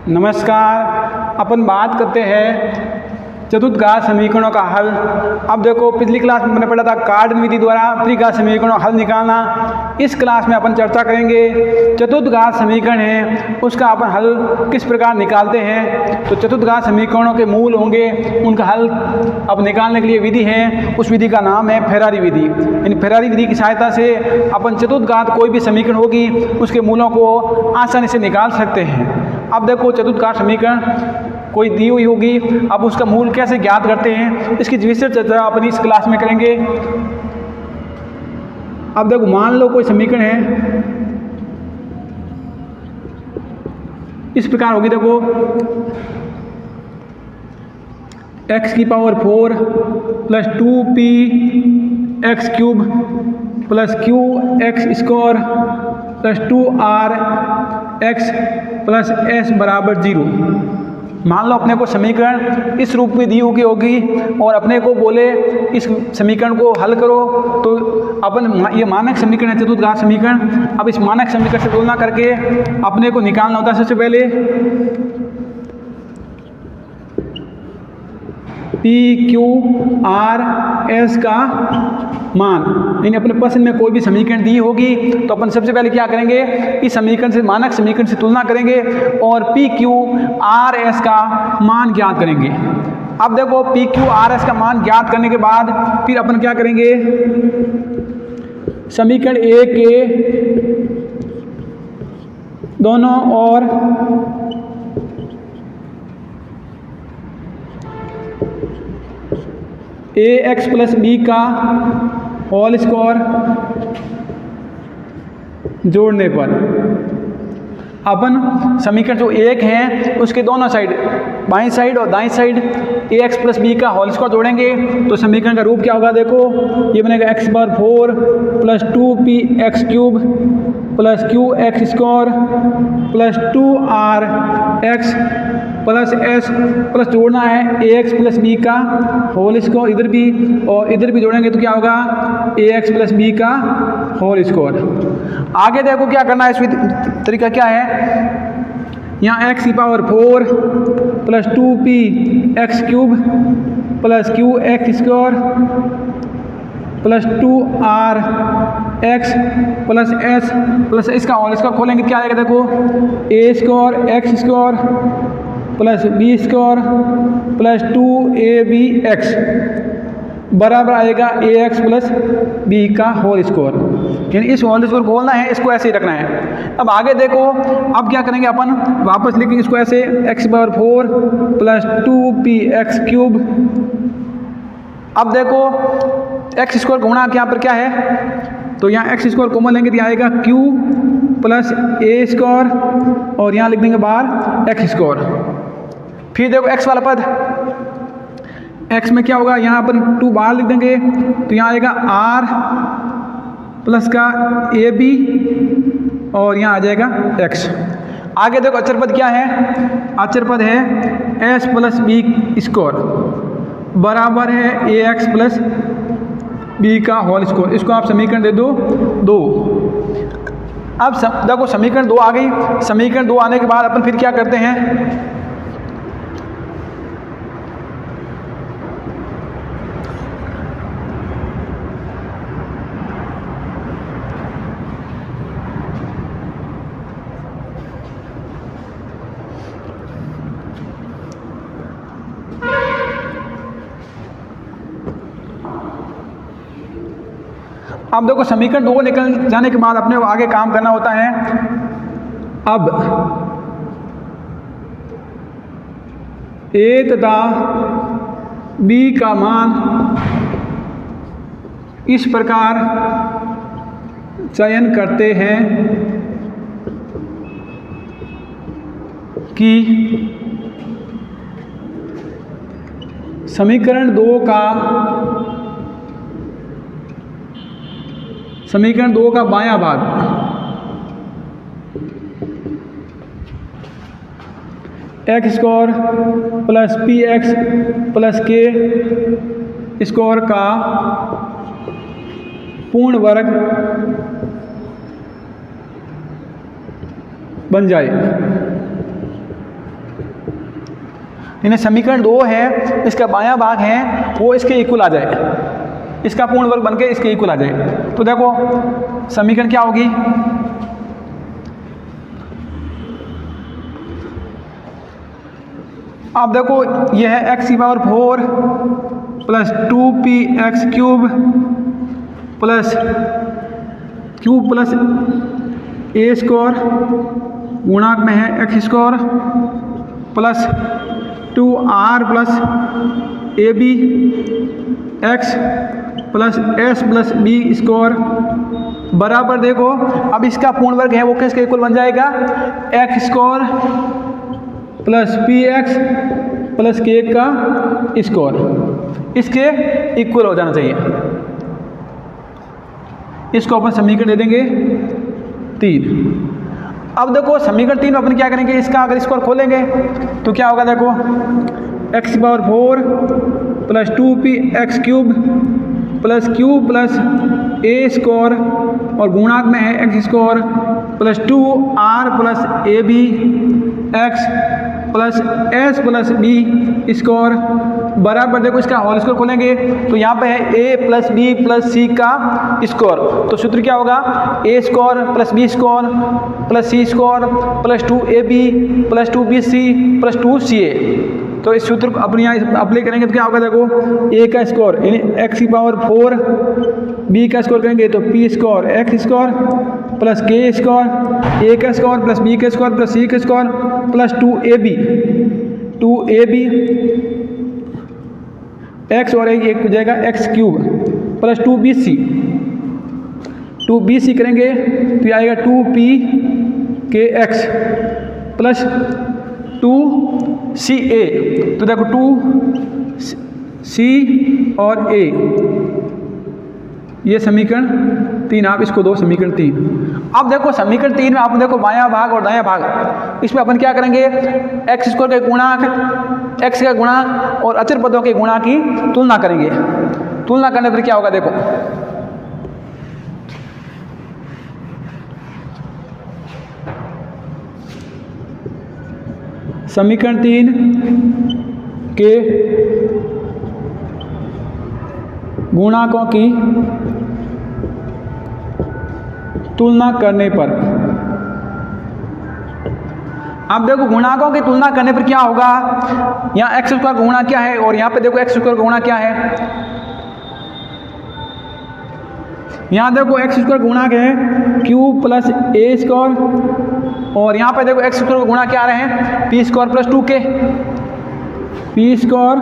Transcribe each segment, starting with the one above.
नमस्कार। अपन बात करते हैं चतुर्घात समीकरणों का हल। अब देखो, पिछली क्लास में मैंने पढ़ा था कार्डन विधि द्वारा त्रिघात समीकरणों का हल निकालना। इस क्लास में अपन चर्चा करेंगे चतुर्घात समीकरण है उसका अपन हल किस प्रकार निकालते हैं। तो चतुर्घात समीकरणों के मूल होंगे, उनका हल अब निकालने के लिए विधि है, उस विधि का नाम है फेरारी विधि। इन फेरारी विधि की सहायता से अपन चतुर्घात कोई भी समीकरण होगी उसके मूलों को आसानी से निकाल सकते हैं। अब देखो, चतुर्घात समीकरण कोई दी हुई होगी, अब उसका मूल कैसे ज्ञात करते हैं इसकी विस्तृत चर्चा अपन इस क्लास में करेंगे। अब देखो, मान लो कोई समीकरण है, इस प्रकार होगी। देखो, x की power 4 plus 2p x cube plus q x square plus 2r x plus s बराबर 0। मान लो अपने को समीकरण इस रूप में दी होगी और अपने को बोले इस समीकरण को हल करो, तो अपन ये मानक समीकरण है चतुर्घात समीकरण। अब इस मानक समीकरण से तुलना करके अपने को निकालना होता है सबसे पहले पी क्यू आर एस का मान। यानी अपने पसंद में कोई भी समीकरण दी होगी तो अपन सबसे पहले क्या करेंगे, इस समीकरण से मानक समीकरण से तुलना करेंगे और पी क्यू आर एस का मान ज्ञात करेंगे। अब देखो, पी क्यू आर एस का मान ज्ञात करने के बाद फिर अपन क्या करेंगे, समीकरण ए के दोनों ओर ए एक्स प्लस बी का होल स्क्वायर जोड़ने पर अपन समीकरण जो एक है उसके दोनों साइड, बाईं साइड और दाईं साइड ए एक्स प्लस बी का होल स्क्वायर जोड़ेंगे तो समीकरण का रूप क्या होगा। देखो, ये बनेगा x बार 4 plus 2p x cube plus q x square plus 2r x plus s plus जोड़ना है ए एक्स प्लस बी का होल स्क्वायर इधर भी और इधर भी जोड़ेंगे तो क्या होगा, ए एक्स प्लस बी का होल स्क्वायर। आगे देखो क्या करना है, इस तरीका क्या है, यहाँ x की power 4 plus 2p x cube plus q x square plus 2r x plus s plus इसका होल स्क्वायर खोलेंगे क्या आएगा। देखो, a square x square plus B square plus 2ab x बराबर आएगा ए एक्स प्लस बी का whole square. यानी इस होल स्क्वायर खोलना है, इसको ऐसे ही रखना है। अब आगे देखो, अब क्या करेंगे, अपन वापस लिखेंगे इसको ऐसे x बार 4 प्लस 2p x क्यूब। अब देखो, x स्क्वायर गुणा यहाँ पर क्या है, तो यहाँ x स्क्वायर कॉमन लेंगे तो आएगा q प्लस ए स्क्वायर और यहाँ लिख देंगे बाहर x स्क्वायर। फिर देखो x वाला पद, x में क्या होगा, यहाँ अपन 2 बाहर लिख देंगे तो यहाँ आएगा r प्लस का ए बी और यहाँ आ जाएगा x। आगे देखो, अचर पद क्या है, अचर पद है s प्लस बी स्क्वायर बराबर है ए एक्स प्लस बी का होल स्क्वायर। इसको आप समीकरण दे दो 2। अब देखो, समीकरण 2 आ गई। समीकरण 2 आने के बाद अपन फिर क्या करते हैं, अब देखो, समीकरण 2 निकल जाने के बाद अपने को आगे काम करना होता है। अब ए तथा बी का मान इस प्रकार चयन करते हैं कि समीकरण 2 का बायां भाग x square plus P x plus k square का पूर्ण वर्ग बन जाए। यानी समीकरण 2 है, इसका बायां भाग है वो इसके इक्वल आ जाए, इसका पूर्ण वर्ग बन के इसके इक्वल आ जाए। तो देखो समीकरण क्या होगी, अब देखो यह है x की power 4 plus 2px cube plus cube plus a square गुणांक में है x square plus 2r plus a b x plus s plus B square बराबर, देखो अब इसका पूर्ण वर्ग है वो किसके इक्वल बन जाएगा, x square plus P x plus के का स्क्वायर, इसके इक्वल हो जाना चाहिए। इसको अपन समीकरण दे देंगे 3। अब देखो समीकरण 3 में अपन क्या करेंगे, इसका अगर स्क्वायर खोलेंगे तो क्या होगा, देखो x power 4 plus 2px cube plus cube plus a square और गुणांक में है x square plus 2r plus a b x plus s plus B square बराबर, देखो इसका होल स्क्वायर खोलेंगे तो यहाँ पे है a plus b plus c का स्क्वायर, तो सूत्र क्या होगा, a square plus B square plus c square plus 2ab plus 2bc plus 2ca। तो इस सूत्र को अपने यहाँ अप्लाई करेंगे तो क्या होगा, देखो ए का स्क्वायर यानी एक्स की पावर 4, बी का स्क्वायर करेंगे तो P square x square plus k square, ए का स्क्वायर प्लस बी का स्क्वायर प्लस सी का स्क्वायर प्लस 2ab एक्स और एक हो जाएगा एक्स क्यूब प्लस 2bc करेंगे तो ये आएगा 2p के एक्स प्लस 2ca, तो देखो 2c और a, ये समीकरण 3, आप इसको दो समीकरण 3। अब देखो समीकरण 3 में आप देखो बायां भाग और दायां भाग, इसमें अपन क्या करेंगे, एक्स स्क्वायर के गुणांक, एक्स का गुणांक और अचर पदों के गुणांक की तुलना करेंगे। तुलना करने पर क्या होगा, देखो समीकरण 3 के गुणांकों की तुलना करने पर, अब देखो गुणांकों की तुलना करने पर क्या होगा, यहाँ एक्स स्क्वायर गुणा क्या है और यहाँ पे देखो एक्स स्क्वायर गुणा क्या है, यहाँ देखो एक्स स्क्वायर गुणा क्या है क्यू प्लस ए स्क्वायर और यहाँ पे देखो एक्स स्क्वायर का गुणा क्या आ रहे हैं, P square plus 2k, P square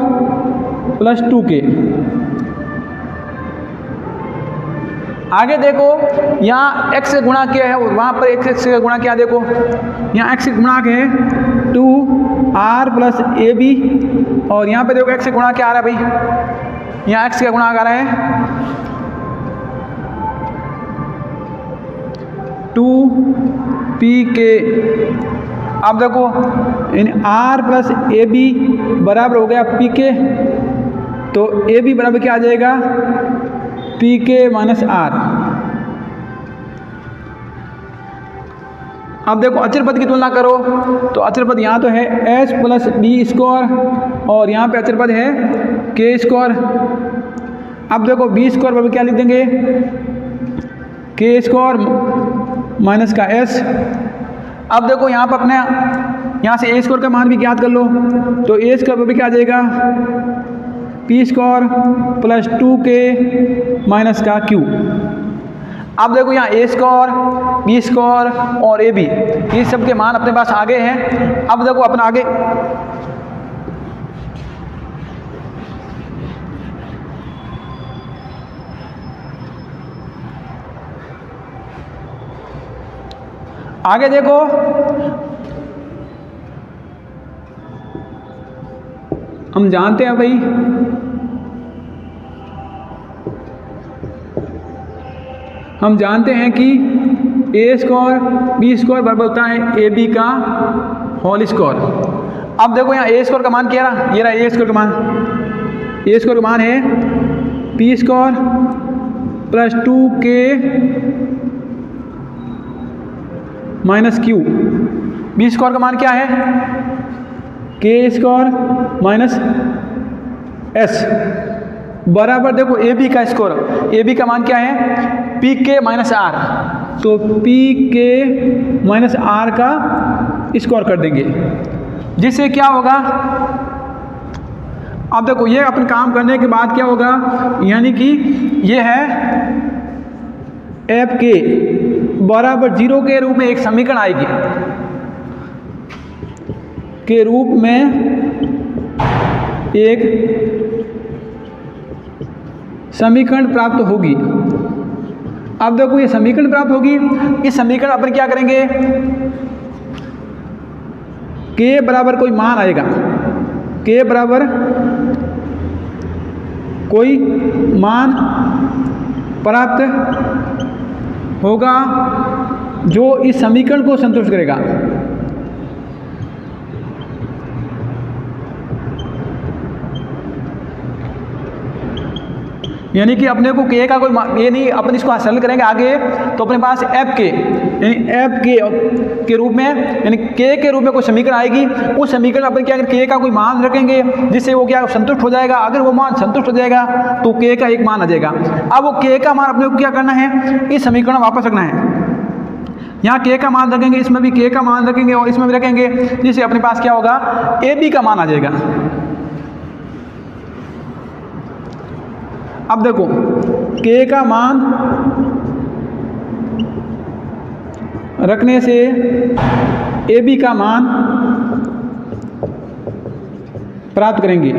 plus 2k। आगे देखो यहाँ x का गुणा क्या है और वहाँ पर x का गुणा क्या, देखो यहाँ x का गुणा है 2r प्लस ए बी और यहाँ पे देखो x का गुणा क्या आ रहा है भाई, यहाँ x का गुणा आ रहा है 2pk। अब देखो इन r प्लस ए बी बराबर हो गया pk, तो ए बी बराबर क्या आ जाएगा, pk माइनस r। अब देखो अचर पद की तुलना करो तो अचर पद यहाँ तो है s प्लस बी स्क्वायर और यहाँ पे अचर पद है k स्क्वायर। अब देखो बी स्क्वायर बराबर क्या लिख देंगे, k स्क्वायर माइनस का s। अब देखो यहाँ पर अपने यहाँ से ए स्क्वायर का मान भी ज्ञात कर लो, तो ए स्क्वायर बराबर क्या आ जाएगा, P square plus 2k minus का q। अब देखो यहाँ ए स्क्वायर, बी स्क्वायर और ए बी, ये सब के मान अपने पास आगे हैं। अब देखो अपना आगे आगे देखो हम जानते हैं भाई हम जानते हैं कि ए स्क्वायर बी स्क्वायर बराबर होता है ए बी का होल स्क्वायर। अब देखो यहाँ ए स्क्वायर का मान क्या रहा, ये रहा ए स्क्वायर का मान, ए स्क्वायर का मान है P square plus 2k minus Q. B square का मान क्या है के स्क्वायर माइनस एस बराबर देखो ए बी का स्कोर, ए बी का मान क्या है पी के माइनस आर, तो पी के माइनस आर का स्कोर कर देंगे, जिससे क्या होगा अब देखो ये अपन काम करने के बाद क्या होगा, यानी कि ये है एफ के बराबर 0 के रूप में एक समीकरण आएगी, के रूप में एक समीकरण प्राप्त होगी। अब देखो ये समीकरण प्राप्त होगी, इस समीकरण अपन क्या करेंगे, के बराबर कोई मान आएगा, के बराबर कोई मान प्राप्त होगा जो इस समीकरण को संतुष्ट करेगा। यानी कि अपने को के का कोई ये नहीं, अपन इसको हल करेंगे आगे तो अपने पास एफ के यानी एफ के रूप में यानी के रूप में कोई समीकरण आएगी, उस समीकरण अपन क्या के का कोई मान रखेंगे जिससे वो क्या संतुष्ट हो जाएगा। अगर वो मान संतुष्ट हो जाएगा तो के का एक मान आ जाएगा। अब वो के का मान अपने को क्या करना है, इस समीकरण वापस रखना है, यहाँ के का मान रखेंगे, इसमें भी के का मान रखेंगे और इसमें भी रखेंगे, जिससे अपने पास क्या होगा ए बी का मान आ जाएगा। अब देखो के का मान रखने से ए बी का मान प्राप्त करेंगे।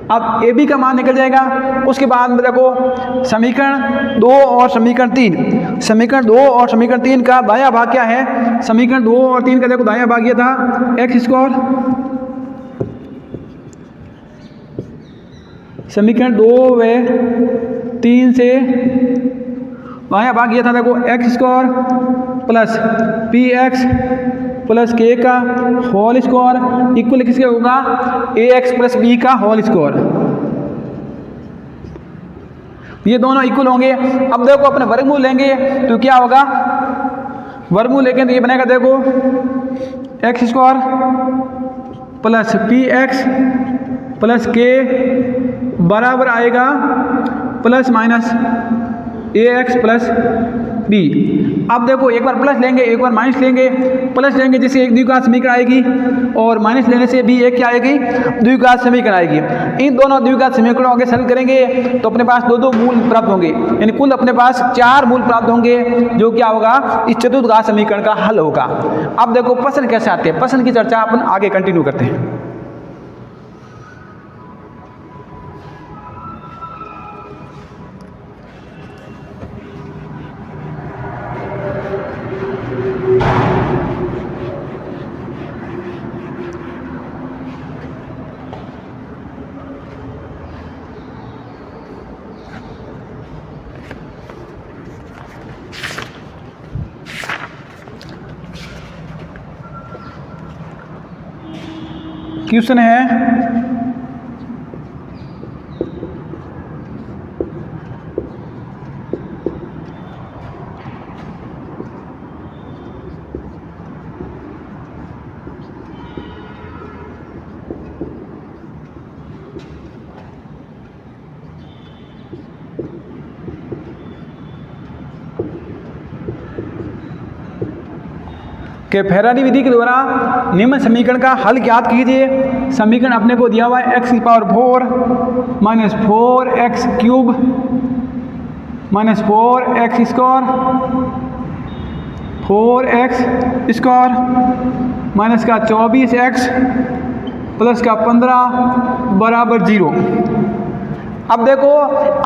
अब ए बी का मान निकल जाएगा, उसके बाद में देखो समीकरण 2 और समीकरण 3, समीकरण 2 और समीकरण 3 का दायां भाग क्या है, समीकरण 2 और 3 का देखो दायां भाग ये था एक्स स्क्वायर, समीकरण 2 व 3 से दायां भाग ये था देखो x square plus P x plus के का होल स्क्वायर इक्वल किसके होगा ए एक्स प्लस बी का होल स्क्वायर, ये दोनों इक्वल होंगे। अब देखो अपने वर्गमूल लेंगे तो क्या होगा, वर्गमूल लेंगे तो ये बनेगा देखो x square plus P x plus के बराबर आएगा प्लस माइनस ए एक्स प्लस बी। अब देखो एक बार प्लस लेंगे एक बार माइनस लेंगे, प्लस लेंगे जिससे एक द्विघात समीकरण आएगी और माइनस लेने से भी एक क्या आएगी द्विघात समीकरण आएगी। इन दोनों द्विघात समीकरणों के हल करेंगे तो अपने पास दो मूल प्राप्त होंगे, यानी कुल अपने पास 4 मूल प्राप्त होंगे, जो क्या होगा इस चतुर्घात समीकरण का हल होगा। अब देखो प्रश्न कैसे आते हैं, प्रश्न की चर्चा अपन आगे कंटिन्यू करते हैं। क्वेश्चन है कि फेरारी विधि के द्वारा निम्न समीकरण का हल ज्ञात कीजिए। समीकरण अपने को दिया हुआ है एक्स की power 4 minus 4x cube minus 4x square 4x square minus का 24x प्लस का 15 बराबर 0। अब देखो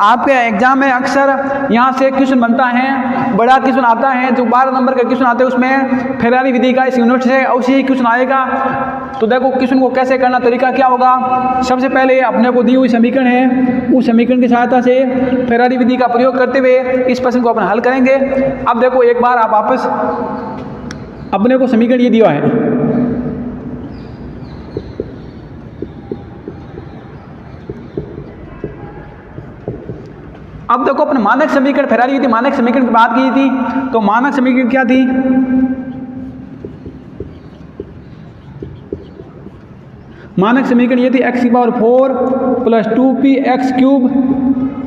आपके एग्जाम में अक्सर यहाँ से क्वेश्चन बनता है, बड़ा क्वेश्चन आता है, जो 12 नंबर का क्वेश्चन आता है उसमें फेरारी विधि का इस यूनिट से उसी क्वेश्चन आएगा। तो देखो क्वेश्चन को कैसे करना, तरीका क्या होगा। सबसे पहले अपने को दी हुई समीकरण है, उस समीकरण की सहायता से फेरारी विधि का प्रयोग करते हुए इस प्रश्न को अपन हल करेंगे। अब देखो एक बार आप वापस अपने को समीकरण ये दिया है, अब देखो अपने मानक समीकरण फेरारी विधि मानक समीकरण की बात की थी, तो मानक समीकरण क्या थी, मानक समीकरण ये थी x की power 4 plus 2p x cube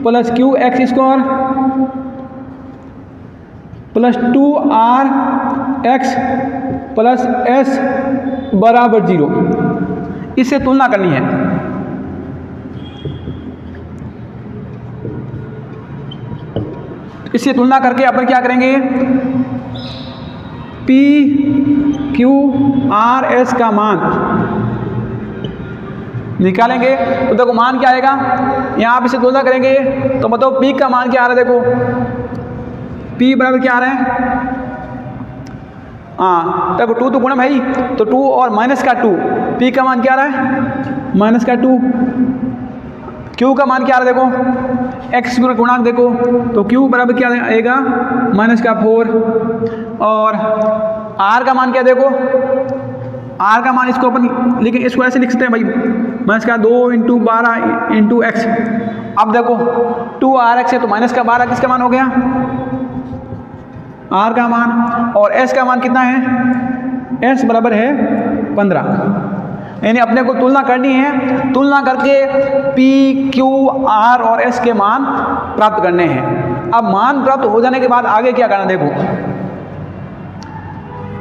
plus q x square plus 2r x plus s बराबर 0। इससे तुलना करनी है। इससे तुलना करके अपन क्या करेंगे, p q r s का मान निकालेंगे। तो देखो मान क्या आएगा, यहाँ पे से तुलना करेंगे तो बताओ p का मान क्या आ रहा है। देखो p बराबर क्या आ रहा है, हाँ देखो 2 तो गुणा भाई, तो 2 और माइनस का 2, p का मान क्या आ रहा है माइनस का 2, q का मान क्या आ रहा है देखो x गुणांक देखो, तो q बराबर क्या आएगा माइनस का 4, और r का मान क्या देखो, r का मान इसको अपन लेकिन इसको ऐसे लिख सकते हैं भाई माइनस का 2 × 12 × x। अब देखो 2rx है तो माइनस का 12 किसका मान हो गया, r का मान, और s का मान कितना है, s बराबर है 15। यानी अपने को तुलना करनी है, तुलना करके p q r और s के मान प्राप्त करने हैं। अब मान प्राप्त हो जाने के बाद आगे क्या करना देखो,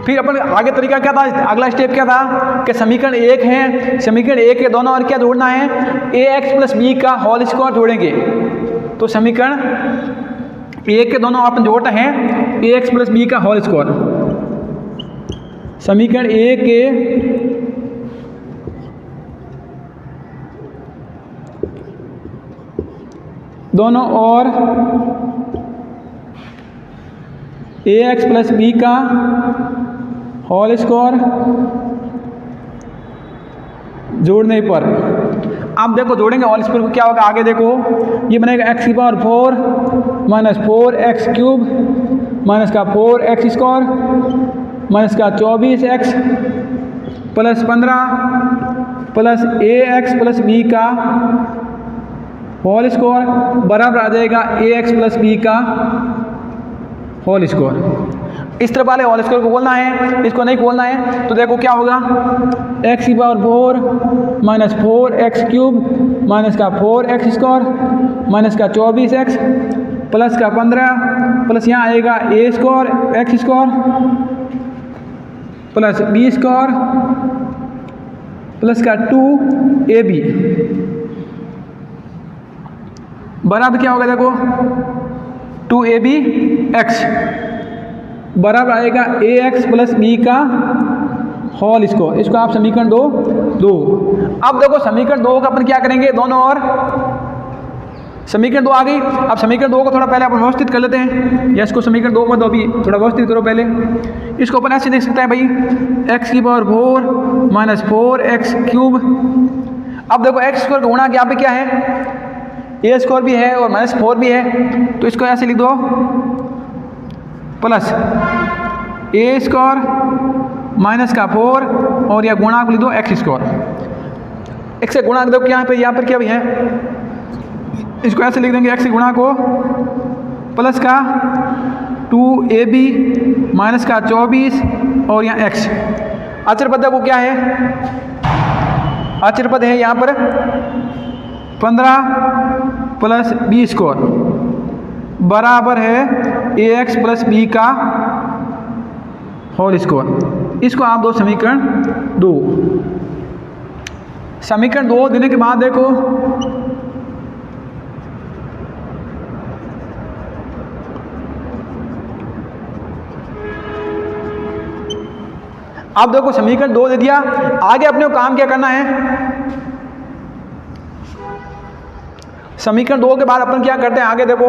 फिर अपन आगे तरीका क्या था, अगला स्टेप क्या था कि समीकरण 1 है, समीकरण 1 के दोनों और क्या जोड़ना है, ax प्लस b का होल स्क्वायर जोड़ेंगे। तो समीकरण 1 के दोनों अपन जोड़ते हैं ax प्लस b का होल स्क्वायर। समीकरण 1 के दोनों और ax प्लस b का होल स्क्वायर जोड़ने पर, अब देखो जोड़ेंगे होल स्क्वायर को क्या होगा, आगे देखो ये बनेगा x की power 4 minus 4x cube minus का 4x स्क्वायर माइनस का 24x plus 15 plus ax plus b का होल स्क्वायर बराबर आ जाएगा ax प्लस b का होल स्क्वायर। इस तरफ वाले होल स्क्वायर को बोलना है, इसको नहीं खोलना है। तो देखो क्या होगा, x की power 4 minus 4x cube minus का 4x स्क्वायर माइनस का 24x प्लस का 15 प्लस यहाँ आएगा a square x square plus b square plus का 2ab बराबर क्या होगा देखो 2ab x बराबर आएगा ax प्लस b का होल स्क्वायर। इसको आप समीकरण 2। अब देखो समीकरण 2 का अपन क्या करेंगे, दोनों और समीकरण 2 आ गई। अब समीकरण 2 को थोड़ा पहले अपन व्यवस्थित कर लेते हैं, या इसको समीकरण 2 मत दो, अभी थोड़ा व्यवस्थित करो पहले। इसको अपन ऐसे देख सकते हैं भाई x की पावर 4 माइनस 4x क्यूब। अब देखो x स्क्वायर का गुणा यहाँ पे क्या है, a स्क्वायर भी है और माइनस 4 भी है, तो इसको ऐसे लिख दो प्लस a स्क्वायर माइनस का 4 और यह गुणांक लिख दो x स्क्वायर। x से गुणांक देखो यहाँ पर क्या भी है, इसको ऐसे लिख देंगे x से गुणा को प्लस का 2ab माइनस का 24 और यहाँ x। अचर पद को क्या है, अचर पद है यहाँ पर 15 प्लस b स्क्वायर बराबर है ax प्लस b का होल स्क्वायर। इसको आप दो समीकरण 2। समीकरण 2 देने के बाद देखो अब देखो समीकरण 2 दे दिया, आगे अपने को काम क्या करना है, समीकरण 2 के बाद अपन क्या करते हैं आगे देखो,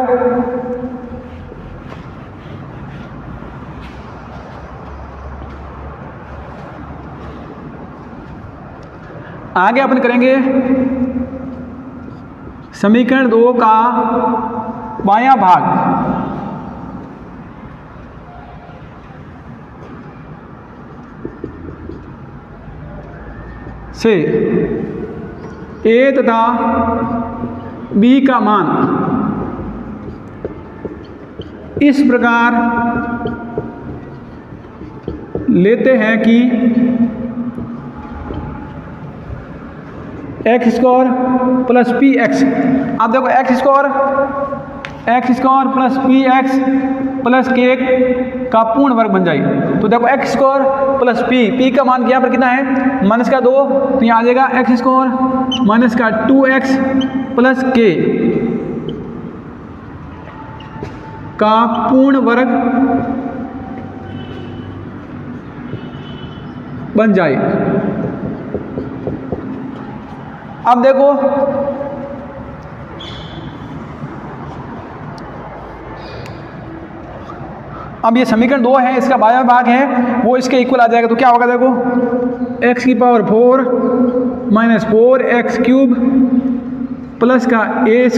आगे अपन करेंगे समीकरण 2 का बायां भाग से a तथा b का मान इस प्रकार लेते हैं कि x square plus P x. अब देखो x square plus P x plus के का पूर्ण वर्ग बन जाए। तो देखो एक्स स्क्वायर प्लस पी का मान यहाँ पर कितना है माइनस का 2, तो यहाँ आ जाएगा एक्स स्क्वायर माइनस का 2x प्लस के का पूर्ण वर्ग बन जाए। अब देखो अब ये समीकरण 2 है, इसका बाया भाग है वो इसके इक्वल आ जाएगा। तो क्या होगा देखो x की power 4 minus 4x cube plus का a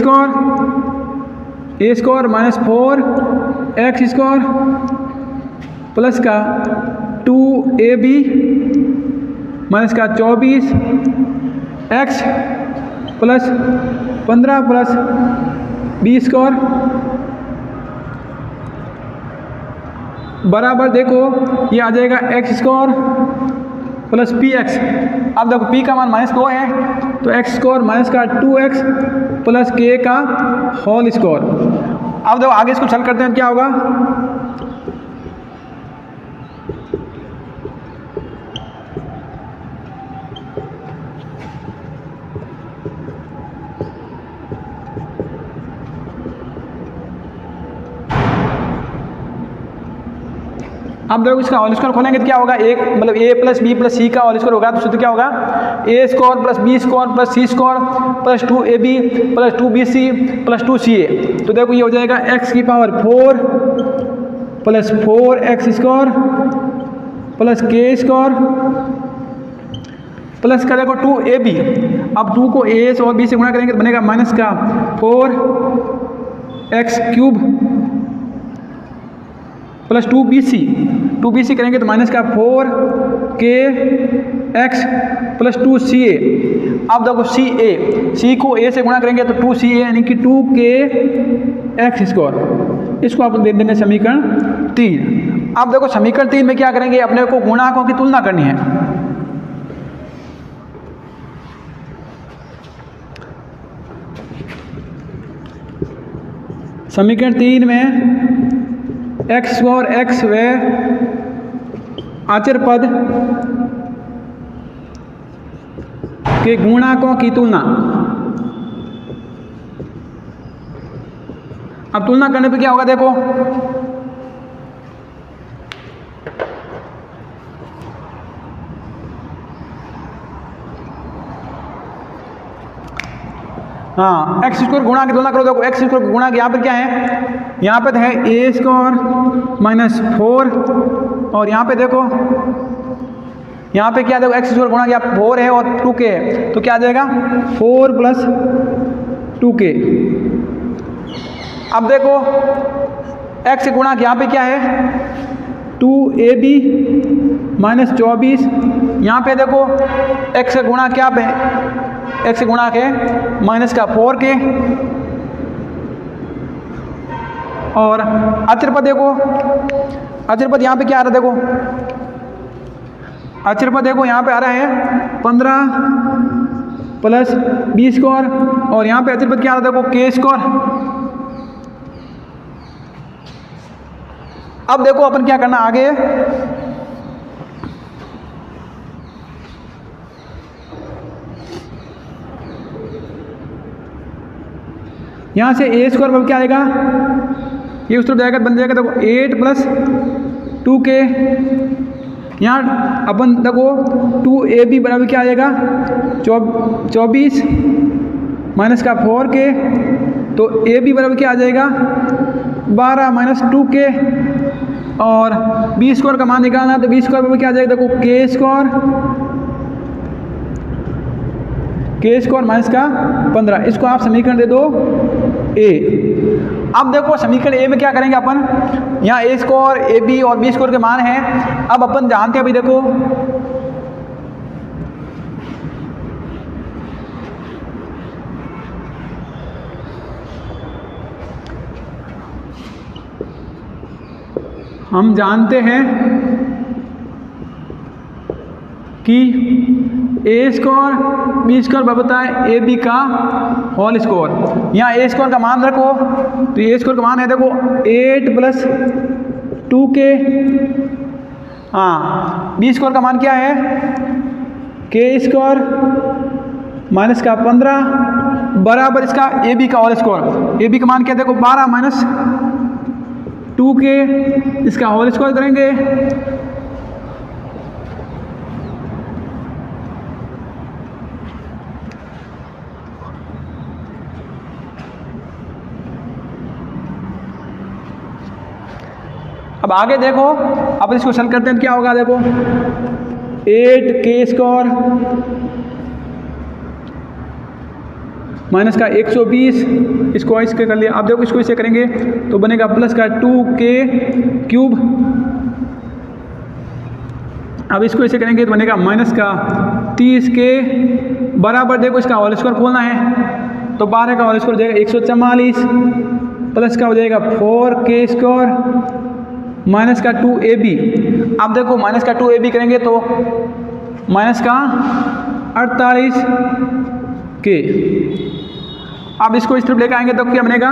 square minus 4x square plus का 2ab माइनस का 24x plus 15 plus B square बराबर देखो ये आ जाएगा x square plus P x. अब देखो p का मान -2 है तो एक्स स्क्वायर माइनस का 2x प्लस के का होल स्क्वायर। अब देखो आगे इसको हल करते हैं क्या होगा। अब देखो इसका होल स्क्वायर खोलेंगे तो क्या होगा एक मतलब a plus b plus c का होल स्क्वायर होगा। तो सूत्र क्या होगा a square plus B square plus c square plus 2ab plus 2bc plus 2ca। तो देखो ये हो जाएगा x की power 4 plus 4x square plus k square plus का देखो 2ab। अब 2 को a और b से गुणा करेंगे तो बनेगा माइनस का 4x क्यूब प्लस 2bc करेंगे तो माइनस का 4kx प्लस 2ca। अब देखो c को a से गुणा करेंगे तो 2ca यानी कि 2kx स्क्वायर। इसको आप दे देंगे समीकरण 3। अब देखो समीकरण 3 में क्या करेंगे अपने को गुणांकों की तुलना करनी है। समीकरण 3 में एक्स और एक्स व अचर पद के गुणांकों की तुलना। अब तुलना करने पे क्या होगा देखो हाँ एक्स स्क्वायर गुणा की तुलना करो। देखो एक्स स्क्वायर गुणा यहाँ पर क्या है यहाँ पे है ए स्क्वायर माइनस 4 और यहाँ पे देखो यहाँ पे क्या देखो एक्स स्क्वायर गुणा किया 4 है और 2k है तो क्या आ जाएगा 4 प्लस 2k। अब देखो एक्स गुणा यहाँ पे क्या है 2ab माइनस 24। यहाँ पे देखो एक्स गुणा क्या पे एक्स गुणा के माइनस का 4k और अचर पद देखो अचर पद यहाँ पे क्या आ रहा है देखो अचर पद देखो यहाँ पे आ रहा है 15 प्लस बी स्क्वायर और यहाँ पे अचर पद क्या आ रहा है देखो के स्क्वायर। अब देखो अपन क्या करना आगे यहाँ से ए स्क्वायर पर क्या आएगा ये उस तरफ जाएगा बन जाएगा देखो 8 प्लस 2k। यहाँ अपन देखो 2ab बराबर क्या आएगा 24 माइनस का 4k तो ab बराबर क्या आ जाएगा 12 माइनस 2k और बी स्क्वायर का मान निकालना तो बी स्क्वायर बराबर क्या आ जाएगा देखो के स्क्वायर माइनस का 15। इसको आप समीकरण दे दो ए। अब देखो समीकरण ए में क्या करेंगे अपन यहाँ ए स्क्वायर ए बी और बी स्क्वायर के मान हैं। अब अपन जानते हैं अभी देखो हम जानते हैं कि ए स्क्वायर बी स्क्वायर बराबर है ए बी का होल स्क्वायर। यहाँ ए स्क्वायर का मान रखो, तो ए स्क्वायर का मान है देखो 8 + 2k। हाँ, बी स्क्वायर का मान क्या है के स्क्वायर माइनस का 15 बराबर इसका ए बी का होल स्क्वायर। ए बी का मान क्या देखो 12 - 2k, इसका होल स्क्वायर करेंगे। अब आगे देखो, अब इसको सॉल्व करते हैं तो क्या होगा देखो 8k स्क्वायर माइनस का 120, इसको इसके कर लिया। अब देखो इसको इसे करेंगे तो बनेगा प्लस का 2k क्यूब। अब इसको इसे करेंगे तो बनेगा माइनस का 30k बराबर देखो इसका होल स्क्वायर खोलना है तो 12 का होल स्क्वायर हो जाएगा 144 प्लस का हो जाएगा 4k स्क्वायर माइनस का 2ab। अब देखो माइनस का 2ab करेंगे तो माइनस का 48k। अब इसको इस तरफ लेकर आएंगे तो क्या बनेगा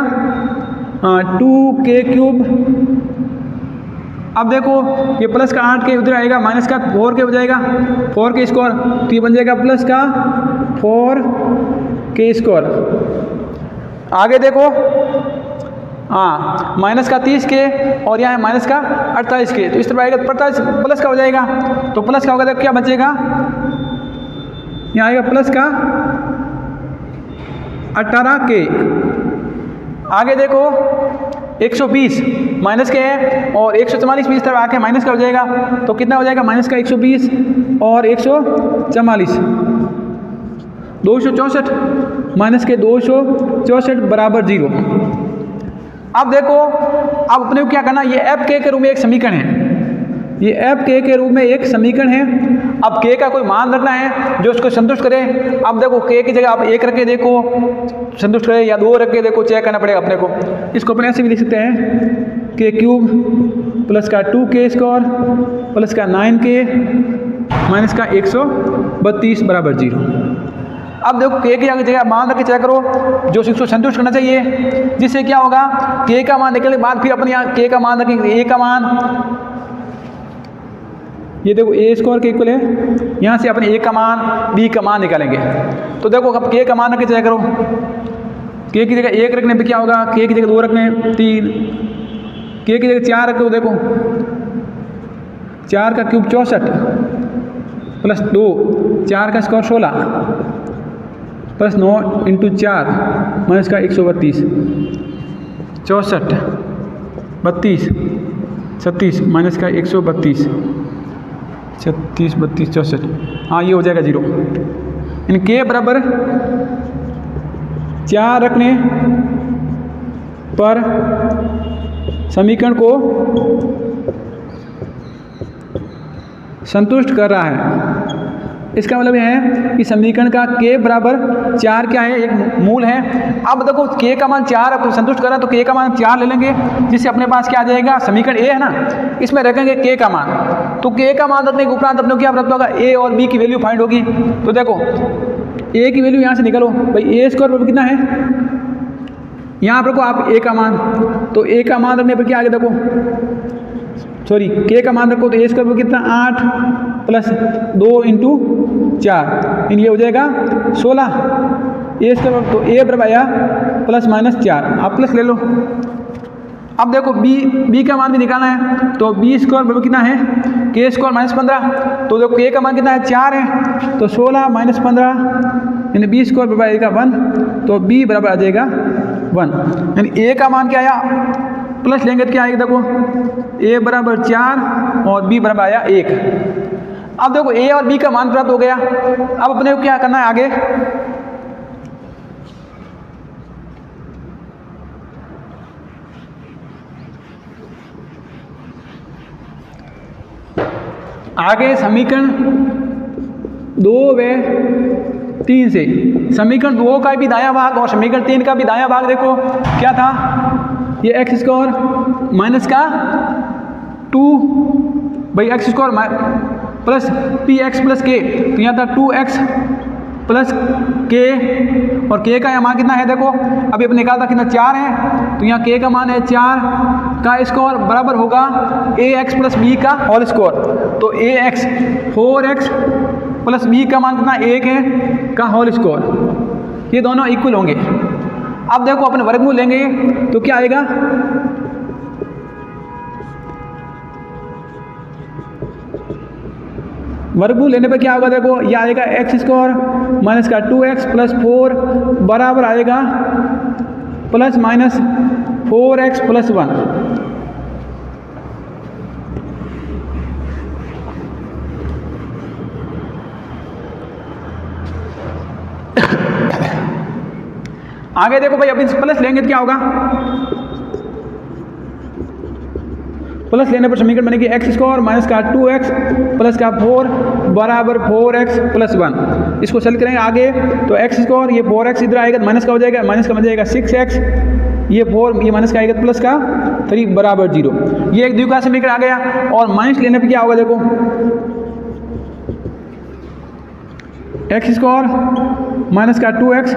2k क्यूब। अब देखो ये प्लस का 8k उधर आएगा, माइनस का 4k हो जाएगा 4k स्क्वायर, तो ये बन जाएगा प्लस का 4k स्क्वायर। आगे देखो हाँ माइनस का 30k और यहाँ है माइनस का 48k, तो इस तरफ आएगा 45 प्लस का हो जाएगा, तो प्लस का होगा तो क्या बचेगा यहाँ आएगा प्लस का 18k। आगे देखो 120 माइनस के है और 144 भी इस तरफ आके माइनस का हो जाएगा, तो कितना हो जाएगा माइनस का 120 और 144 264 माइनस के 264 बराबर 0। अब देखो अब अपने को क्या करना, ये एफ के रूप में एक समीकरण है, ये एफ के रूप में एक समीकरण है। अब के का कोई मान रखना है जो उसको संतुष्ट करे। अब देखो के की जगह आप 1 रख के देखो संतुष्ट करे या 2 रख के देखो, चेक करना पड़ेगा अपने को। इसको अपने ऐसे भी लिख सकते हैं के क्यूब प्लस का 2k स्क्वायर प्लस का 9k माइनस का 132 बराबर 0। अब देखो के की जगह मान रख के चेक करो जो इसको संतुष्ट करना चाहिए, जिससे क्या होगा के का मान निकलने के बाद फिर अपने यहाँ के का मान रखेंगे, ए का मान ये देखो ए स्क्वायर के इक्वल है, यहाँ से अपने ए का मान बी का मान निकालेंगे। तो देखो अब के का मान रख के चेक करो, के की जगह 1 रखने पे क्या होगा, के की जगह 2 रखने 3, के की जगह 4 रखो, देखो 4 का क्यूब 64 प्लस 2 4 का स्क्वायर 16 प्लस 9 × 4 माइनस का 132 64 32 36 माइनस का 132 36 32 64। हाँ ये हो जाएगा 0। इन के बराबर 4 रखने पर समीकरण को संतुष्ट कर रहा है। इसका मतलब है कि समीकरण का के बराबर 4 क्या है, एक मूल है। अब देखो के का मान 4 अब संतुष्ट कर रहा है तो के का मान 4 ले लेंगे, जिससे अपने पास क्या आ जाएगा समीकरण ए है ना, इसमें रखेंगे के का मान। तो के का मान रखने के उपरांत अपने क्या रखता होगा ए और बी की वैल्यू फाइंड होगी। तो देखो ए की वैल्यू यहाँ से निकालो भाई, ए स्क्वायर पर कितना है यहाँ पर रखो आप ए का मान, तो ए का मान रखने पर क्या आगे देखो सॉरी के का मान रखो तो ए स्क्वायर पर कितना 8 प्लस 2 × 4 ये हो जाएगा 16 ए स्क्वायर, तो ए बराबर आया प्लस माइनस 4, आप प्लस ले लो। अब देखो बी का मान भी निकालना है, तो बी स्क्वायर बराबर कितना है के स्क्वायर माइनस 15, तो देखो के का मान कितना है 4 है, तो 16 माइनस 15 यानी बी स्क्वायर बराबर आएगा 1, तो बी बराबर आ जाएगा 1। यानी ए का मान क्या आया प्लस लेंगे तो क्या आएगा देखो ए बराबर 4 और बी बराबर आया 1। अब देखो ए और बी का मान प्राप्त हो गया। अब अपने को क्या करना है आगे, आगे समीकरण 2 व 3 से समीकरण 2 का भी दायां भाग और समीकरण 3 का भी दायां भाग देखो क्या था, ये एक्स स्क्वायर माइनस का 2 भाई x square plus P x plus के, तो यहाँ था 2x प्लस के, और के का यहाँ मान कितना है देखो, अभी अपने निकाला था कितना 4 है, तो यहाँ के का मान है 4 का स्क्वायर बराबर होगा ax प्लस बी का होल स्क्वायर। तो ax 4x प्लस बी का मान कितना 1 है का होल स्क्वायर, ये दोनों इक्वल होंगे। अब देखो अपने वर्गमूल लेंगे तो क्या आएगा, वर्गमूल लेने पे क्या होगा देखो, ये आएगा एक्स स्क्वायर माइनस का 2x प्लस 4 बराबर आएगा प्लस माइनस 4x प्लस 1। आगे देखो भाई, अब इस प्लस लेंगे तो क्या होगा, प्लस लेने पर समीकरण बनेगी एक्स स्क्वायर माइनस का 2x प्लस का 4 बराबर 4x प्लस 1। इसको सेल करेंगे आगे, तो एक्स स्क्वायर ये 4x इधर आएगा, माइनस का हो जाएगा, माइनस का बन जाएगा 6x, ये 4 ये माइनस का आएगा प्लस का 3 बराबर 0। ये एक द्विघात समीकरण आ गया। और माइनस लेने पर क्या होगा देखो, एक्स स्क्वायर माइनस का 2x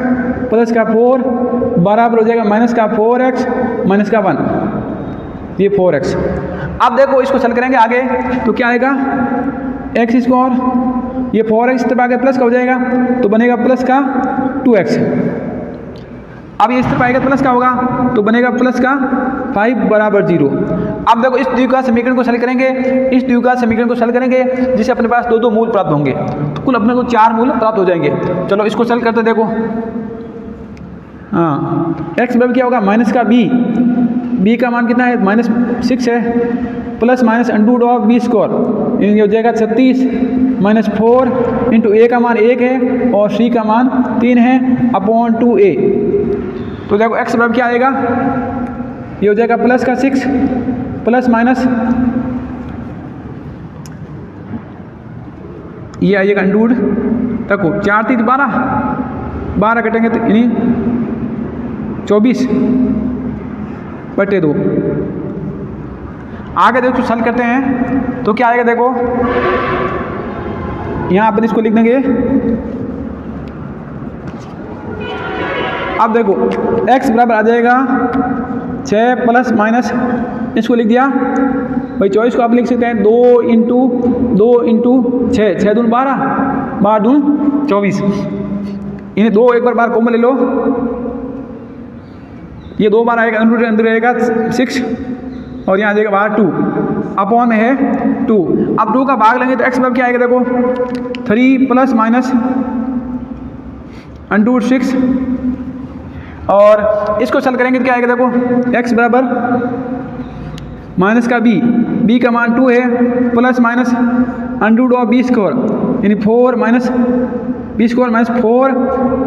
प्लस का 4 बराबर हो जाएगा माइनस का 4x माइनस का 1, ये 4x। अब देखो इसको सेल करेंगे आगे, तो क्या आएगा एक्स स्क्वायर ये 4x तरफ आगे प्लस का हो जाएगा, तो बनेगा प्लस का 2x। अब ये इस तरफ आएगा प्लस का होगा, तो बनेगा प्लस का 5 बराबर 0। अब देखो इस द्विघात समीकरण को सेल करेंगे, इस द्विघात समीकरण को सेल करेंगे जिससे अपने पास दो मूल प्राप्त होंगे, तो कुल अपने को 4 मूल प्राप्त हो जाएंगे। चलो इसको सेल करते देखो, हाँ एक्स बराबर क्या होगा माइनस का बी का मान कितना है -6 है, plus minus under of B square, ये हो जाएगा 36 माइनस 4 इंटू ए का मान 1 है और सी का मान 3 है अपॉन 2a। तो देखो एक्स बराबर क्या आएगा, ये हो जाएगा प्लस का 6 प्लस माइनस ये आइएगा अंडर, देखो 4 3 12 कटेंगे तो यानी 24 बटे 2। आगे देखो सॉल्व करते हैं तो क्या आएगा देखो, यहाँ अपन इसको लिख देंगे। अब देखो x बराबर आ जाएगा 6 प्लस माइनस, इसको लिख दिया भाई, 24 को आप लिख सकते हैं 2 इंटू 6, 6 दून 12, 12 दून 24, इन्हें 2 एक बार कॉमन ले लो, ये 2 बार आएगा, अंदर रहेगा 6 और यहाँ आ जाएगा बाहर 2 अपॉन में है 2। अब 2 का भाग लेंगे तो x बराबर क्या आएगा देखो, 3 प्लस माइनस अंडर 6, और इसको सॉल्व करेंगे तो क्या आएगा देखो, x बराबर माइनस का b का मान 2 है plus minus under of B square यानी 4 minus B square minus 4,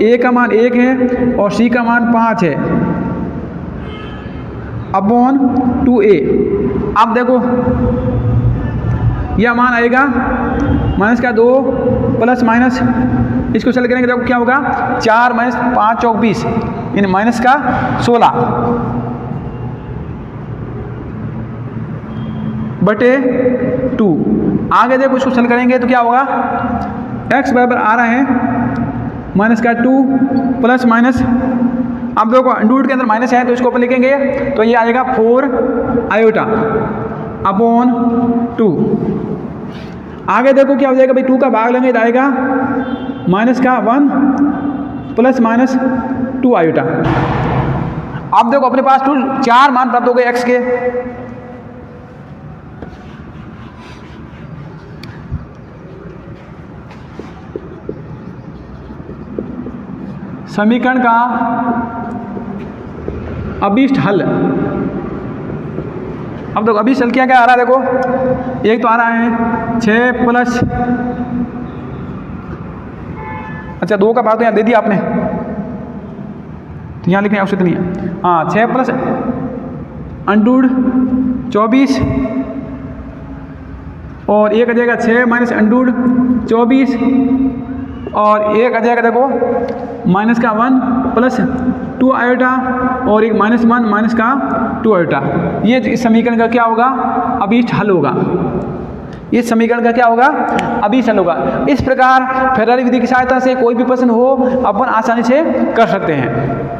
a का मान 1 है और c का मान 5 है अपॉन 2a। अब देखो यह मान आएगा माइनस का 2 प्लस माइनस, इसको सेल करेंगे देखो क्या होगा, 4 माइनस 5 चौक 20 यानी माइनस का 16 बटे 2। आगे देखो इसको सेल करेंगे तो क्या होगा, x बराबर आ रहा है माइनस का 2 प्लस माइनस, अब देखो अंडर के अंदर माइनस है तो इसको अपन लिखेंगे तो ये आएगा 4 आयोटा अपॉन 2। आगे देखो क्या हो जाएगा भाई, 2 का भाग लेंगे तो आएगा माइनस का 1 प्लस माइनस 2 आयोटा। अब देखो अपने पास 4 मान प्राप्त हो गए x के। समीकरण का अभीष्ट हल, अब देखो अभीष्ट हल क्या क्या आ रहा है देखो, एक तो आ रहा है 6 प्लस, अच्छा 2 का भाग तो यहाँ दे दिया आपने तो यहाँ लिखने की आवश्यकता नहीं है, हाँ 6 प्लस अंडर 24 और एक आ जाएगा 6 माइनस अंडर 24 और एक आ जाएगा देखो माइनस का 1 प्लस 2 आयोटा और एक -1 माइनस का 2 आयोटा। ये इस समीकरण का क्या होगा, अभीष्ट हल होगा। इस समीकरण का क्या होगा, अभिसरण होगा। इस प्रकार फेरारी विधि की सहायता से कोई भी प्रश्न हो अपन आसानी से कर सकते हैं।